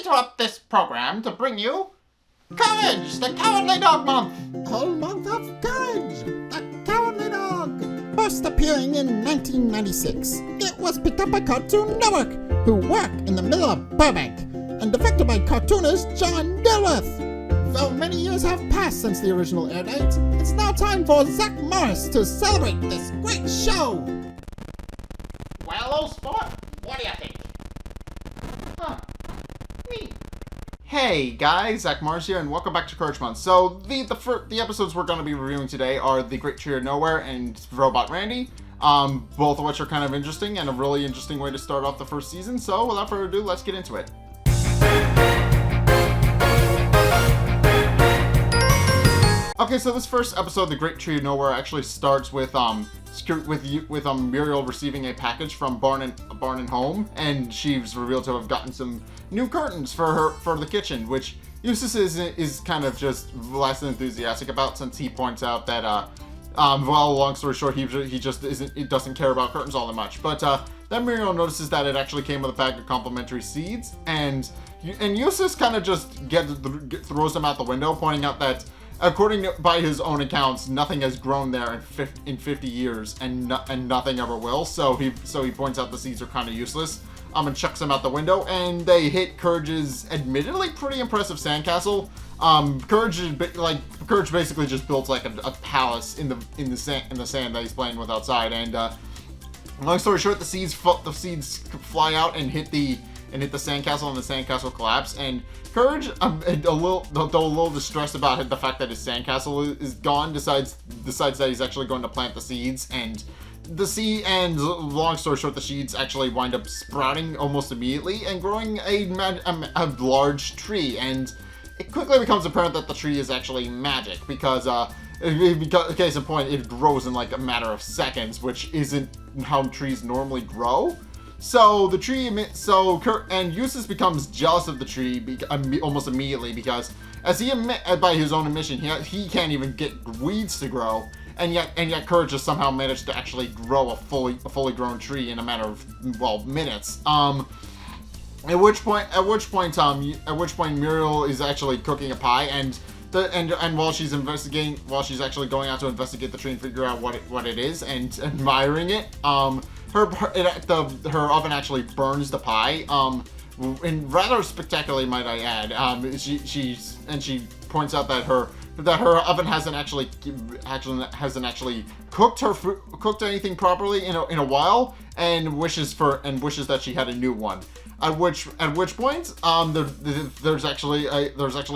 interrupt this program to bring you Courage, the Cowardly Dog Month. Whole month of Courage, the Cowardly Dog. First appearing in 1996, it was picked up by Cartoon Network, who work in the middle of Burbank, and directed by cartoonist John Dilworth. Though many years have passed since the original air date, it's now time for Zack to celebrate this great show. Well, old sport, what do you think? Neat. Hey guys, Zack here, and welcome back to Courage Month. So the episodes we're going to be reviewing today are The Great Tree of Nowhere and Robot Randy, both of which are kind of interesting and a really interesting way to start off the first season. So without further ado, let's get into it. Okay, so this first episode, The Great Tree of Nowhere, actually starts with Muriel receiving a package from Barn and Home, and she's revealed to have gotten some new curtains for the kitchen, which Eustace is kind of just less enthusiastic about, since he points out that well, long story short, he just doesn't care about curtains all that much. But then Muriel notices that it actually came with a bag of complimentary seeds, and Eustace kind of just throws them out the window, pointing out that, by his own accounts, nothing has grown there in 50 years, and nothing ever will. So he points out the seeds are kind of useless, and chucks them out the window. And they hit Courage's admittedly pretty impressive sandcastle. Courage basically just built like a palace in the sand that he's playing with outside. And long story short, the seeds fly out and hit the sandcastle, and the sandcastle collapse. And Courage, a little distressed about the fact that his sandcastle is gone, decides that he's actually going to plant the seeds. And long story short, the seeds actually wind up sprouting almost immediately and growing a large tree. And it quickly becomes apparent that the tree is actually magic, because case in point, it grows in like a matter of seconds, which isn't how trees normally grow. So the tree, and Eustace becomes jealous of the tree almost immediately, because by his own admission, he can't even get weeds to grow, and yet Courage has somehow managed to actually grow a fully grown tree in a matter of minutes. At which point Muriel is actually cooking a pie, and while she's actually going out to investigate the tree and figure out what it is and admiring it, her oven actually burns the pie, and rather spectacularly, might I add. She points out that her oven hasn't actually cooked anything properly in a while, and wishes that she had a new one. At which point, there's actually a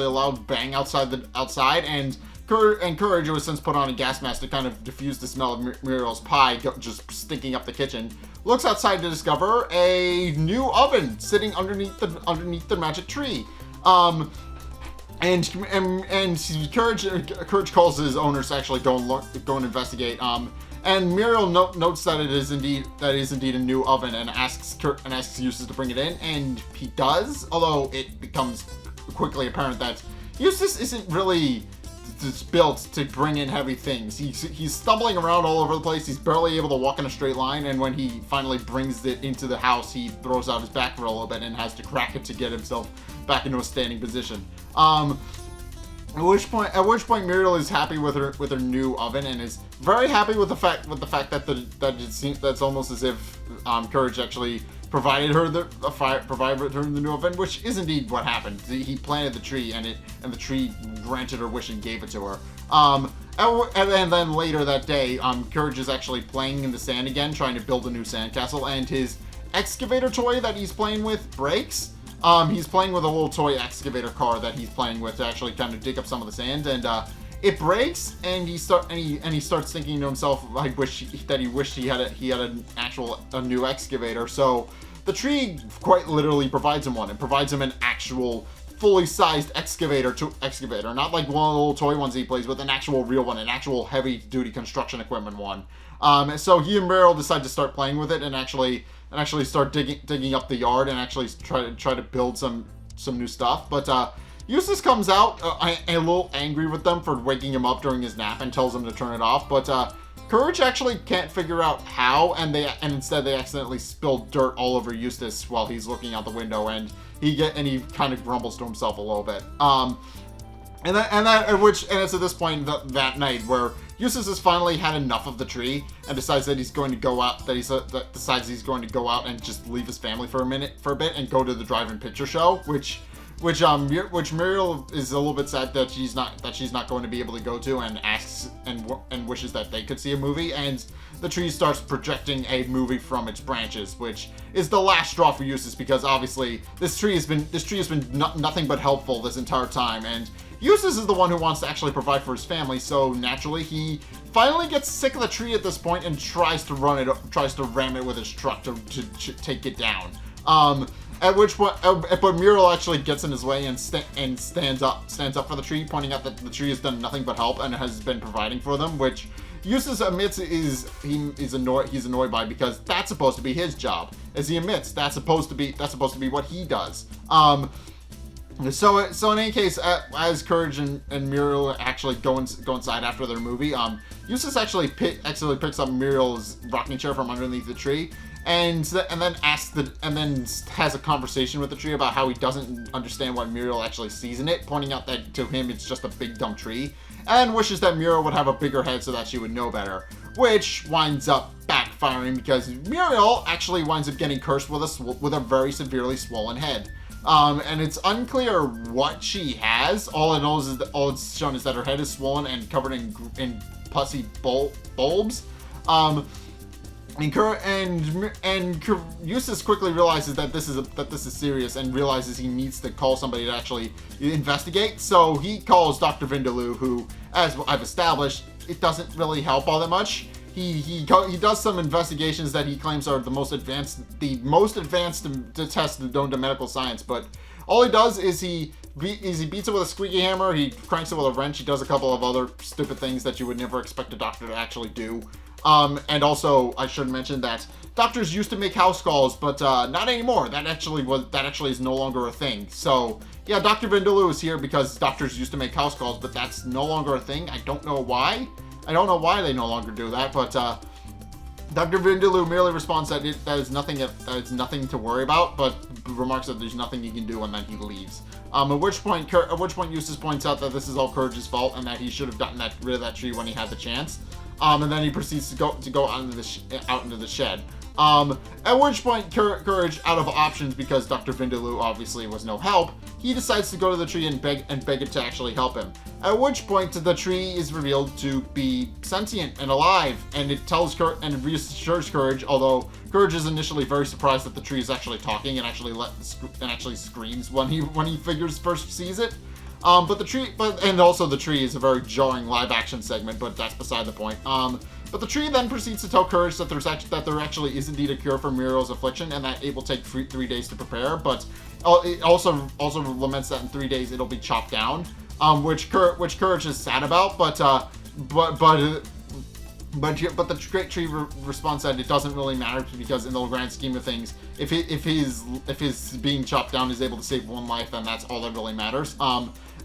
loud bang outside, and Courage, who has since put on a gas mask to kind of diffuse the smell of Muriel's pie just stinking up the kitchen, looks outside to discover a new oven sitting underneath the magic tree. And Courage calls his owners to actually go and investigate. And Muriel notes that it is indeed a new oven, and asks Eustace to bring it in, and he does. Although it becomes quickly apparent that Eustace isn't really built to bring in heavy things. He's stumbling around all over the place. He's barely able to walk in a straight line, and when he finally brings it into the house, he throws out his back for a little bit and has to crack it to get himself back into a standing position. At which point Muriel is happy with her new oven, and is very happy with the fact that that's almost as if Courage actually provided her the new oven, which is indeed what happened. He planted the tree, and the tree granted her wish and gave it to her. And then later that day, Courage is actually playing in the sand again, trying to build a new sandcastle, and his excavator toy that he's playing with breaks. He's playing with a little toy excavator car that he's playing with to actually kind of dig up some of the sand, and it breaks, and he starts thinking to himself, he wished he had a new excavator. So the tree quite literally provides him one. It provides him an actual fully sized excavator, not like one of the little toy ones he plays with, an actual real one, an actual heavy duty construction equipment one. So he and Meryl decide to start playing with it, and actually start digging up the yard, and actually try to build some new stuff. But Eustace comes out a little angry with them for waking him up during his nap, and tells him to turn it off. But Courage actually can't figure out how, and instead they accidentally spill dirt all over Eustace while he's looking out the window, and he kind of grumbles to himself a little bit. And it's at this point that night where Eustace has finally had enough of the tree and decides that he's going to go out. Decides he's going to go out and just leave his family for a bit, and go to the drive-in picture show, which Muriel is a little bit sad that she's not going to be able to go to, and asks and wishes that they could see a movie. And the tree starts projecting a movie from its branches, which is the last straw for Eustace, because obviously this tree has been nothing but helpful this entire time, and Eustace is the one who wants to actually provide for his family, so naturally he finally gets sick of the tree at this point and tries to ram it with his truck to take it down. At which point, but Muriel actually gets in his way and stands up for the tree, pointing out that the tree has done nothing but help and has been providing for them, which Eustace admits he's annoyed by, because that's supposed to be his job. As he admits, that's supposed to be what he does. So in any case, as Courage and Muriel actually go inside after their movie, Eustace actually picks up Muriel's rocking chair from underneath the tree, and then has a conversation with the tree about how he doesn't understand what Muriel actually sees in it, pointing out that to him it's just a big dumb tree, and wishes that Muriel would have a bigger head so that she would know better, which winds up backfiring because Muriel actually winds up getting cursed with a very severely swollen head. And it's unclear what she has. All it's shown is that her head is swollen and covered in pussy bulbs. And Eustace quickly realizes that this is serious, and realizes he needs to call somebody to actually investigate. So he calls Dr. Vindaloo, who, as I've established, it doesn't really help all that much. He does some investigations that he claims are the most advanced to test known to medical science, but all he does is he beats it with a squeaky hammer, he cranks it with a wrench, he does a couple of other stupid things that you would never expect a doctor to actually do. And also, I should mention that doctors used to make house calls, but not anymore. That actually is no longer a thing. So yeah, Dr. Vindaloo is here because doctors used to make house calls, but that's no longer a thing. I don't know why. I don't know why they no longer do that, but Dr. Vindaloo merely responds that that is nothing to worry about, but remarks that there's nothing he can do, and then he leaves. At which point Eustace points out that this is all Courage's fault, and that he should have gotten rid of that tree when he had the chance. And then he proceeds to go out into the shed. At which point Courage, out of options because Dr. Vindaloo obviously was no help, he decides to go to the tree and beg it to actually help him. At which point the tree is revealed to be sentient and alive, and it tells and reassures Courage, although Courage is initially very surprised that the tree is actually talking and actually screams when he first sees it. And also the tree is a very jarring live-action segment, but that's beside the point. But the tree then proceeds to tell Courage that there actually is indeed a cure for Muriel's affliction, and that it will take 3 days to prepare. But it also laments that in 3 days it'll be chopped down, which Courage is sad about. But the great tree responds that it doesn't really matter, because in the grand scheme of things, if his being chopped down is able to save one life, then that's all that really matters.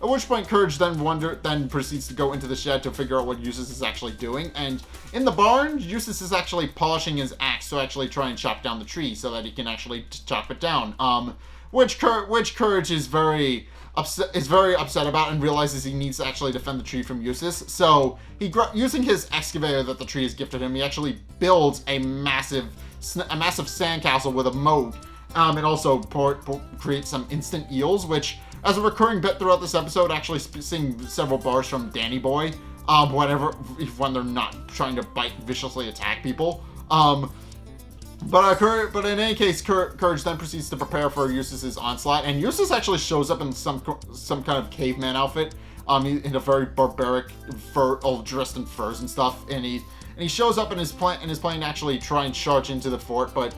At which point Courage then proceeds to go into the shed to figure out what Eustace is actually doing, and in the barn, Eustace is actually polishing his axe to actually try and chop down the tree so that he can actually chop it down. Which Courage is very upset about, and realizes he needs to actually defend the tree from Eustace. So using his excavator that the tree has gifted him, he actually builds a massive sandcastle with a moat, and also creates some instant eels, which, as a recurring bit throughout this episode, actually sing several bars from Danny Boy, when they're not trying to viciously attack people. But in any case, Courage then proceeds to prepare for Eustace's onslaught, and Eustace actually shows up in some kind of caveman outfit, in a very barbaric all dressed in furs and stuff, and he shows up in his plane to actually try and charge into the fort, but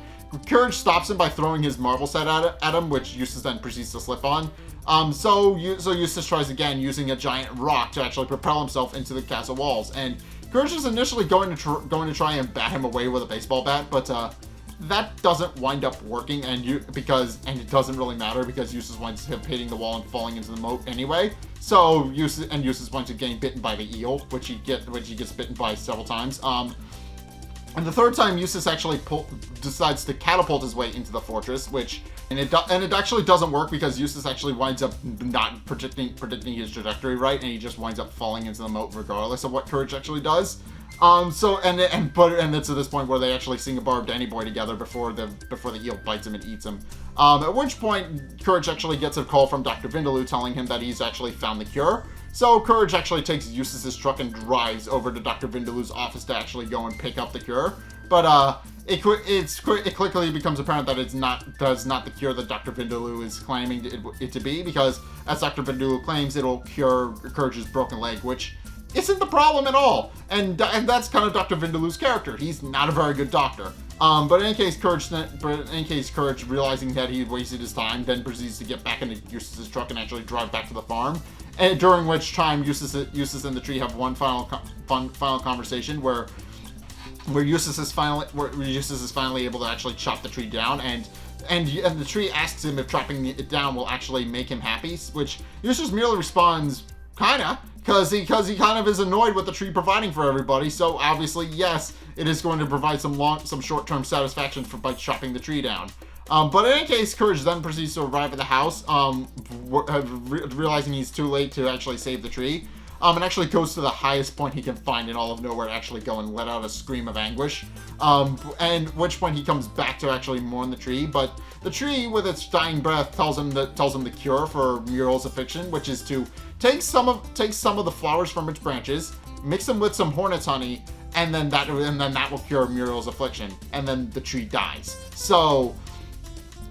Courage stops him by throwing his marble set at him, which Eustace then proceeds to slip on. So Eustace tries again, using a giant rock to actually propel himself into the castle walls, and Courage is initially going to try and bat him away with a baseball bat, but that doesn't wind up working, and it doesn't really matter because Eustace winds up hitting the wall and falling into the moat anyway. So Eustace winds up getting bitten by the eel, which he gets bitten by several times. And the third time, Eustace actually decides to catapult his way into the fortress, and it actually doesn't work because Eustace actually winds up not predicting his trajectory right, and he just winds up falling into the moat regardless of what Courage actually does. And it's at this point where they actually sing a bar of Danny Boy together before the eel bites him and eats him. At which point, Courage actually gets a call from Dr. Vindaloo telling him that he's actually found the cure. So Courage actually takes Eustace's truck and drives over to Dr. Vindaloo's office to actually go and pick up the cure. But it quickly becomes apparent that it's not the cure that Dr. Vindaloo is claiming it to be, because as Dr. Vindaloo claims, it'll cure Courage's broken leg, which isn't the problem at all. And that's kind of Dr. Vindaloo's character. He's not a very good doctor. But in any case, Courage, realizing that he wasted his time, then proceeds to get back into Eustace's truck and actually drive back to the farm. And during which time, Eustace and the tree have one final conversation where Eustace is finally able to actually chop the tree down, and the tree asks him if chopping it down will actually make him happy, which Eustace merely responds, kinda, because he kind of is annoyed with the tree providing for everybody. So obviously, yes, it is going to provide some short-term satisfaction by chopping the tree down. But in any case, Courage then proceeds to arrive at the house, realizing he's too late to actually save the tree, and actually goes to the highest point he can find in all of nowhere to actually go and let out a scream of anguish. And at which point he comes back to actually mourn the tree, but the tree, with its dying breath, tells him the cure for Muriel's affliction, which is to take some of the flowers from its branches, mix them with some hornet's honey, and then that will cure Muriel's affliction, and then the tree dies. So.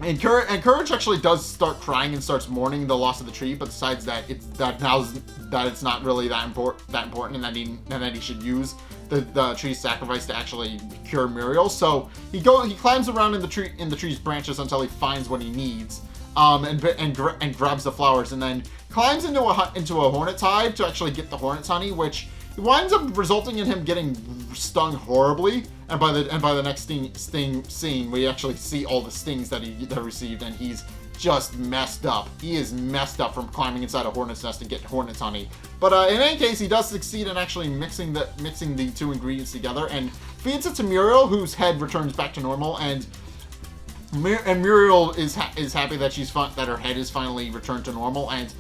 And Courage actually does start crying and starts mourning the loss of the tree, but decides that it's not really that important, and that he should use the tree's sacrifice to actually cure Muriel. So he climbs around in the tree's branches until he finds what he needs, and grabs the flowers, and then climbs into a hornet's hive to actually get the hornet's honey, which winds up resulting in him getting stung horribly. And by the next sting scene, we actually see all the stings that he received, and he's just messed up. He is messed up from climbing inside a hornet's nest to get hornet's honey. But in any case, he does succeed in actually mixing the two ingredients together and feeds it to Muriel, whose head returns back to normal, and Muriel is happy that that her head is finally returned to normal, and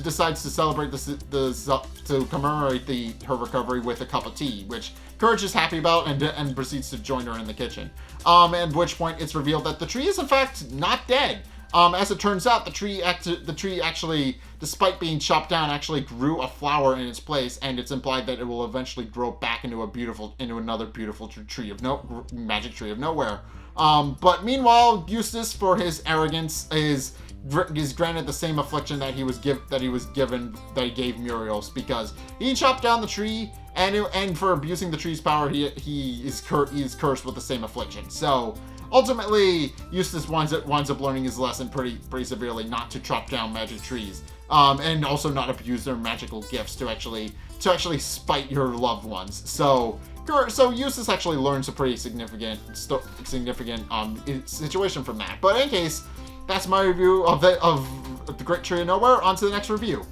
decides to celebrate to commemorate her recovery with a cup of tea, which Courage is happy about, and proceeds to join her in the kitchen. At which point it's revealed that the tree is in fact not dead. As it turns out, the tree actually, despite being chopped down, actually grew a flower in its place, and it's implied that it will eventually grow back into another beautiful magic tree of nowhere. But meanwhile, Eustace, for his arrogance, is granted the same affliction that he gave Muriel's, because he chopped down the tree, and for abusing the tree's power, he is cursed with the same affliction. So ultimately, Eustace winds up learning his lesson pretty severely, not to chop down magic trees, and also not abuse their magical gifts to actually spite your loved ones. So Eustace actually learns a pretty significant situation from that. But in any case, that's my review of the Great Tree of Nowhere. On to the next review.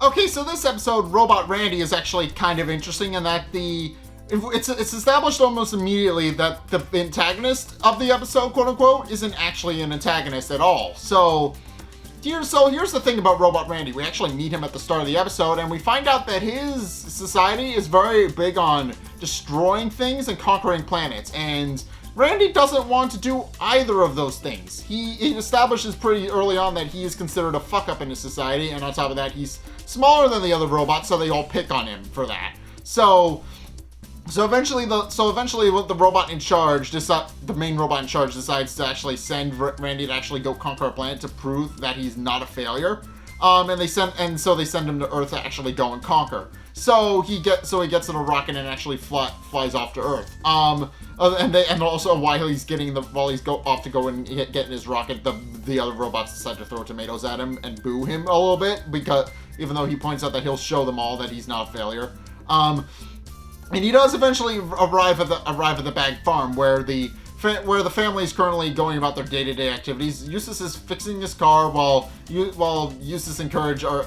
Okay, so this episode, Robot Randy, is actually kind of interesting in that it's established almost immediately that the antagonist of the episode, quote unquote, isn't actually an antagonist at all. So here's the thing about Robot Randy. We actually meet him at the start of the episode, and we find out that his society is very big on destroying things and conquering planets, and Randy doesn't want to do either of those things. He establishes pretty early on that he is considered a fuck-up in his society, and on top of that, he's smaller than the other robots, so they all pick on him for that. So eventually the robot in charge, the main robot in charge, decides to actually send Randy to actually go conquer a planet to prove that he's not a failure. And they send him to Earth to actually go and conquer. So he gets in a rocket and actually flies off to Earth. And also while he's off to go and get in his rocket, the other robots decide to throw tomatoes at him and boo him a little bit, because even though he points out that he'll show them all that he's not a failure. And he does eventually arrive at the Bag Farm, where the family is currently going about their day-to-day activities. Eustace is fixing his car while Eustace and Courage are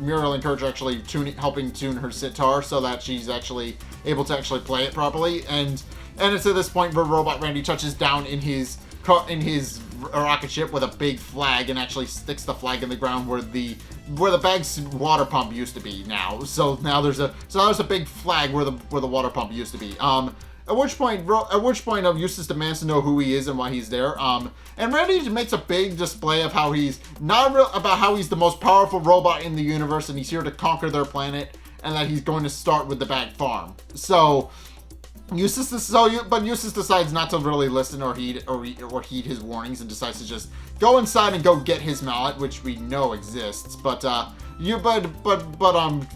Muriel and Courage are actually helping tune her sitar so that she's actually able to actually play it properly. And it's at this point where Robot Randy touches down in his rocket ship with a big flag and actually sticks the flag in the ground where the bag's water pump used to be now. So now there's a big flag where the water pump used to be. At which point Eustace demands to know who he is and why he's there. And Randy makes a big display of how he's how he's the most powerful robot in the universe and he's here to conquer their planet and that he's going to start with the Bag Farm. So Eustace decides not to really listen or heed his warnings and decides to just go inside and go get his mallet, which we know exists.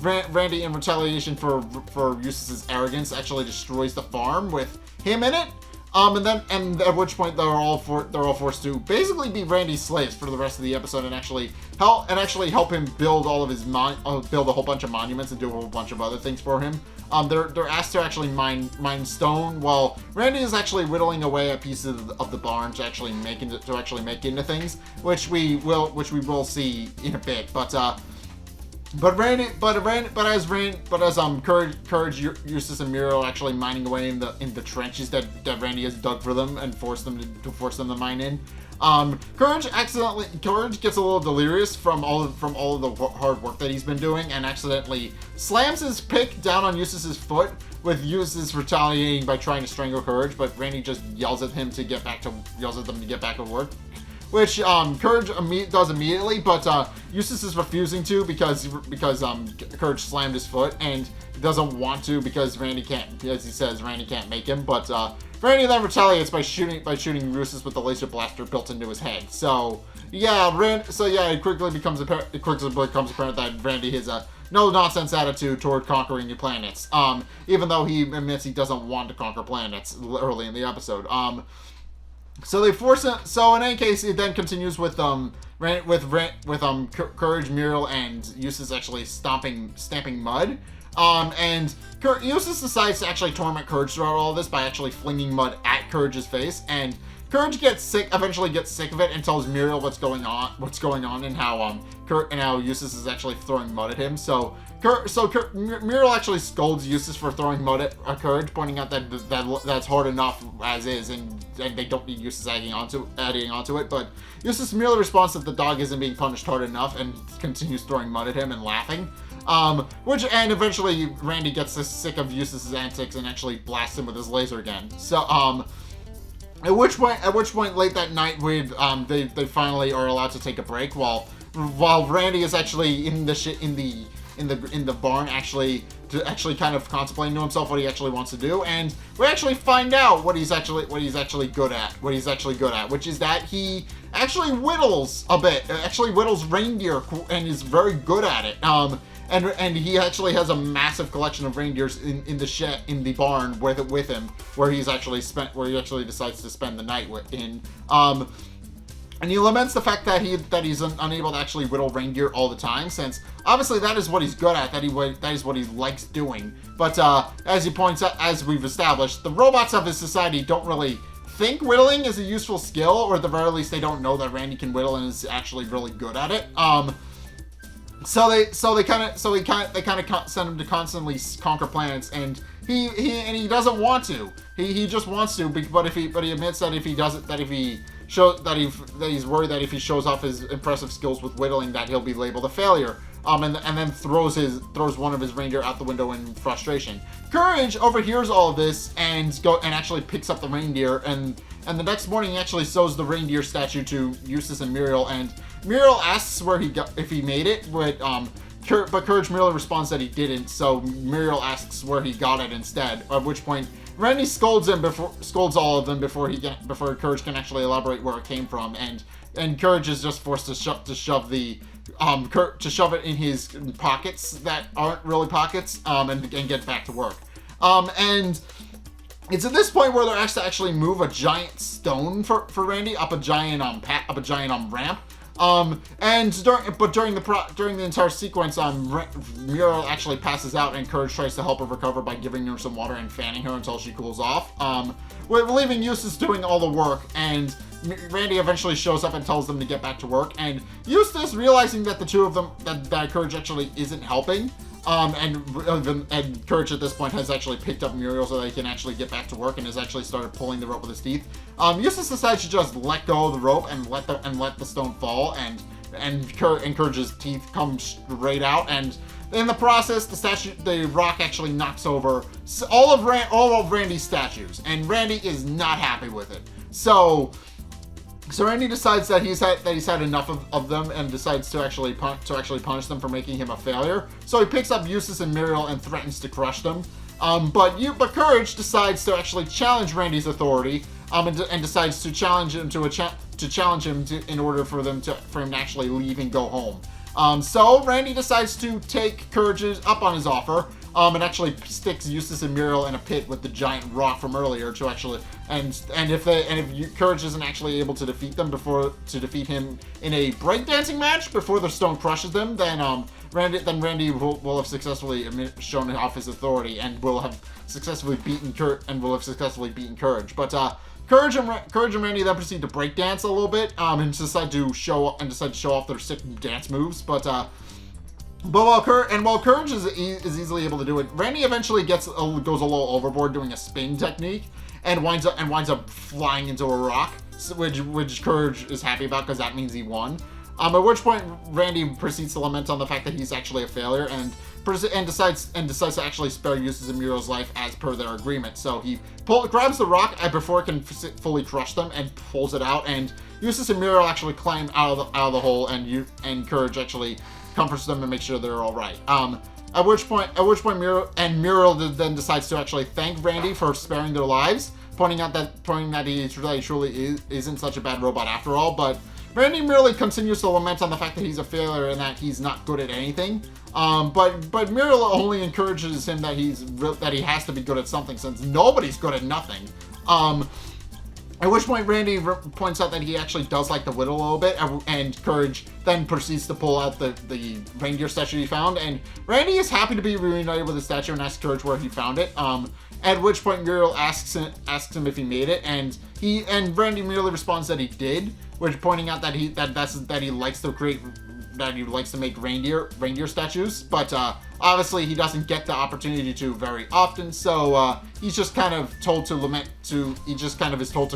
Randy, in retaliation for Eustace's arrogance, actually destroys the farm with him in it. And at which point they're all forced to basically be Randy's slaves for the rest of the episode and actually help him build all of his build a whole bunch of monuments and do a whole bunch of other things for him. They're asked to actually mine stone while Randy is actually whittling away at pieces of the barn to actually make into things, which we will see in a bit. As Courage, Eustace, and Muriel actually mining away in the trenches that Randy has dug for them and force them to mine in. Courage gets a little delirious from all of the hard work that he's been doing and accidentally slams his pick down on Eustace's foot, with Eustace retaliating by trying to strangle Courage, but Randy just yells at them to get back to work. Which Courage does immediately, but Eustace is refusing to because Courage slammed his foot and doesn't want to because Randy can't, as he says, Randy can't make him. But Randy then retaliates by shooting Eustace with the laser blaster built into his head. So it quickly becomes apparent that Randy has a no nonsense attitude toward conquering new planets. Even though he admits he doesn't want to conquer planets early in the episode. So they force it. So in any case, it then continues with Courage, Muriel, and Eustace actually stamping mud. And Eustace decides to actually torment Courage throughout all this by actually flinging mud at Courage's face. And Courage eventually gets sick of it and tells Muriel what's going on, and how Eustace is actually throwing mud at him. So Muriel actually scolds Eustace for throwing mud at Courage, pointing out that that's hard enough as is, and they don't need Eustace adding onto it. But Eustace merely responds that the dog isn't being punished hard enough and continues throwing mud at him and laughing. And eventually Randy gets sick of Eustace's antics and actually blasts him with his laser again. So At which point, late that night, they finally are allowed to take a break while Randy is actually in the barn, actually kind of contemplating to himself what he actually wants to do, and we actually find out what he's actually good at, which is that he actually whittles a bit, whittles reindeer, and is very good at it. And he actually has a massive collection of reindeers in the barn with him, where he actually decides to spend the night in. And he laments the fact that he's unable to actually whittle reindeer all the time, since obviously that is what he's good at, that is what he likes doing. But as he points out, as we've established, the robots of his society don't really think whittling is a useful skill, or at the very least they don't know that Randy can whittle and is actually really good at it. So they kind of send him to constantly conquer planets, and he doesn't want to. He just wants to, but he admits that if he doesn't, that he's worried that if he shows off his impressive skills with whittling, that he'll be labeled a failure. And then throws one of his reindeer out the window in frustration. Courage overhears all of this and actually picks up the reindeer, and the next morning he actually sews the reindeer statue to Eustace and Muriel, and Muriel asks if he made it, but Courage merely responds that he didn't, so Muriel asks where he got it instead, at which point Randy scolds all of them before Courage can actually elaborate where it came from, and Courage is just forced to shove it in his pockets that aren't really pockets, and get back to work. And it's at this point where they're asked to actually move a giant stone for Randy up a giant ramp. During the entire sequence, Muriel actually passes out, and Courage tries to help her recover by giving her some water and fanning her until she cools off. We're leaving Eustace doing all the work, and Randy eventually shows up and tells them to get back to work. And Eustace, realizing that the two of them, that Courage actually isn't helping, and Courage at this point has actually picked up Muriel so that he can actually get back to work and has actually started pulling the rope with his teeth. Eustace decides to just let go of the rope and let the stone fall, and Courage's teeth come straight out, and in the process, the rock actually knocks over all of Randy's statues, and Randy is not happy with it. So Randy decides that he's had enough of them, and decides to actually punish them for making him a failure. So he picks up Eustace and Muriel and threatens to crush them. But Courage decides to actually challenge Randy's authority, and decides to challenge him in order for him to actually leave and go home. So Randy decides to take Courage up on his offer, and actually sticks Eustace and Muriel in a pit with the giant rock from earlier to actually, and if Courage isn't actually able to defeat him in a breakdancing match before the stone crushes them, then Randy will have successfully shown off his authority and will have successfully beaten Courage. But Courage and Randy then proceed to breakdance a little bit, and decide to show off their sick dance moves. While Courage is easily able to do it, Randy eventually goes a little overboard doing a spin technique, and winds up flying into a rock, which Courage is happy about because that means he won. At which point Randy proceeds to lament on the fact that he's actually a failure, and decides to actually spare Eustace and Muriel's life as per their agreement. So he grabs the rock before it can fully crush them and pulls it out, and Eustace and Muriel actually climb out of the hole, and Courage actually comforts them and makes sure they're all right. At which point Muriel then decides to actually thank Randy for sparing their lives, pointing out that he truly isn't such a bad robot after all. But Randy merely continues to lament on the fact that he's a failure and that he's not good at anything. But Muriel only encourages him that he has to be good at something, since nobody's good at nothing. At which point Randy points out that he actually does like the whittle a little bit, and Courage then proceeds to pull out the reindeer statue he found, and Randy is happy to be reunited with the statue and asks Courage where he found it. At which point Muriel asks him if he made it, and Randy merely responds that he did, which pointing out that he likes to make reindeer statues, but obviously he doesn't get the opportunity to very often, so he's just kind of told to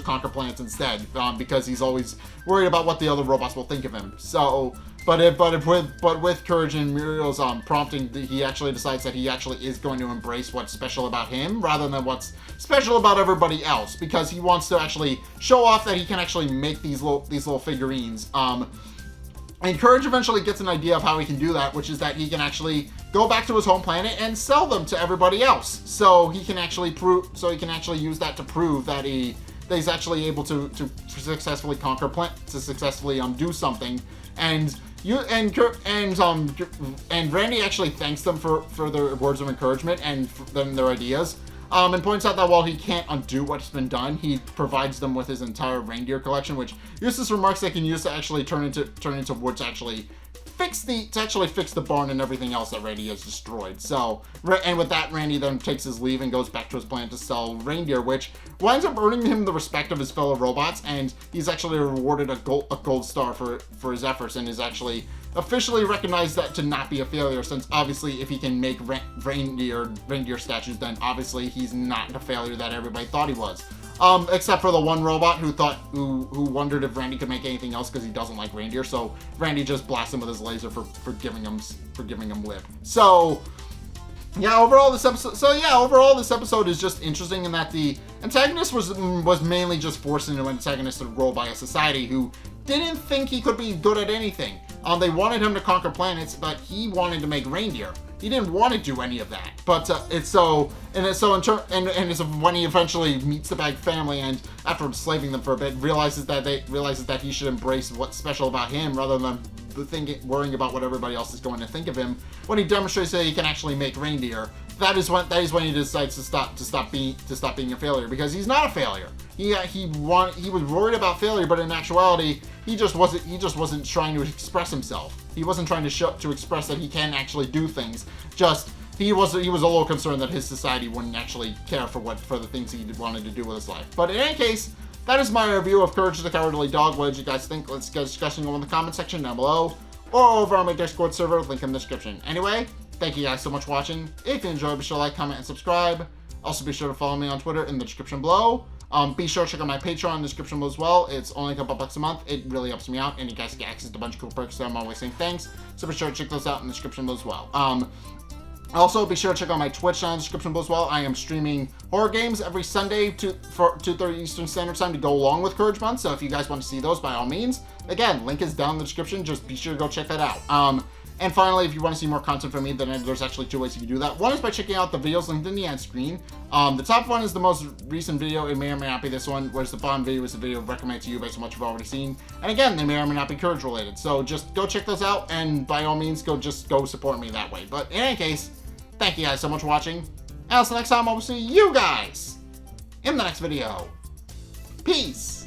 conquer planets instead, because he's always worried about what the other robots will think of him. So, but with Courage and Muriel's prompting, he actually decides that he actually is going to embrace what's special about him rather than what's special about everybody else, because he wants to actually show off that he can actually make these little figurines. And Courage eventually gets an idea of how he can do that, which is that he can actually go back to his home planet and sell them to everybody else. So he can actually use that to prove that he's actually able to successfully conquer to successfully do something. And Randy actually thanks them for their words of encouragement and their ideas. And points out that while he can't undo what's been done, he provides them with his entire reindeer collection, which Eustace remarks they can use to actually turn into wood to actually fix the barn and everything else that Randy has destroyed. So, and with that, Randy then takes his leave and goes back to his planet to sell reindeer, which winds up earning him the respect of his fellow robots, and he's actually rewarded a gold star for his efforts, and is actually officially recognized that to not be a failure, since obviously if he can make reindeer statues, then obviously he's not the failure that everybody thought he was. Except for the one robot who wondered if Randy could make anything else because he doesn't like reindeer. So Randy just blasts him with his laser for giving him lip. So yeah, overall this episode is just interesting in that the antagonist was mainly just forced into an antagonistic role by a society who didn't think he could be good at anything. They wanted him to conquer planets, but he wanted to make reindeer. He didn't want to do any of that. But when he eventually meets the Bag family and after enslaving them for a bit, realizes that he should embrace what's special about him rather than worrying about what everybody else is going to think of him. When he demonstrates that he can actually make reindeer, that is when he decides to stop being a failure, because he's not a failure. He was worried about failure, but in actuality, he just wasn't trying to express himself. He wasn't trying to express that he can actually do things. Just he was a little concerned that his society wouldn't actually care for the things he wanted to do with his life. But in any case, that is my review of Courage the Cowardly Dog. What did you guys think? Let's get discussing in the comment section down below, or over on my Discord server, link in the description. Anyway, thank you guys so much for watching. If you enjoyed, be sure to like, comment, and subscribe. Also, be sure to follow me on Twitter in the description below. Be sure to check out my Patreon in the description below as well. It's only a couple bucks a month. It really helps me out, and you guys get access to a bunch of cool perks, so I'm always saying thanks. So be sure to check those out in the description below as well. Also, be sure to check out my Twitch channel in the description below as well. I am streaming horror games every Sunday for 2:30 Eastern Standard Time to go along with Courage Month. So if you guys want to see those, by all means, again, link is down in the description. Just be sure to go check that out. And finally, if you want to see more content from me, then there's actually 2 ways you can do that. One is by checking out the videos linked in the end screen. The top one is the most recent video. It may or may not be this one, whereas the bottom video is the video recommended to you based on what you've already seen. And again, they may or may not be Courage related. So just go check those out, and by all means, go support me that way. But in any case, thank you guys so much for watching. And until next time, I will see you guys in the next video. Peace!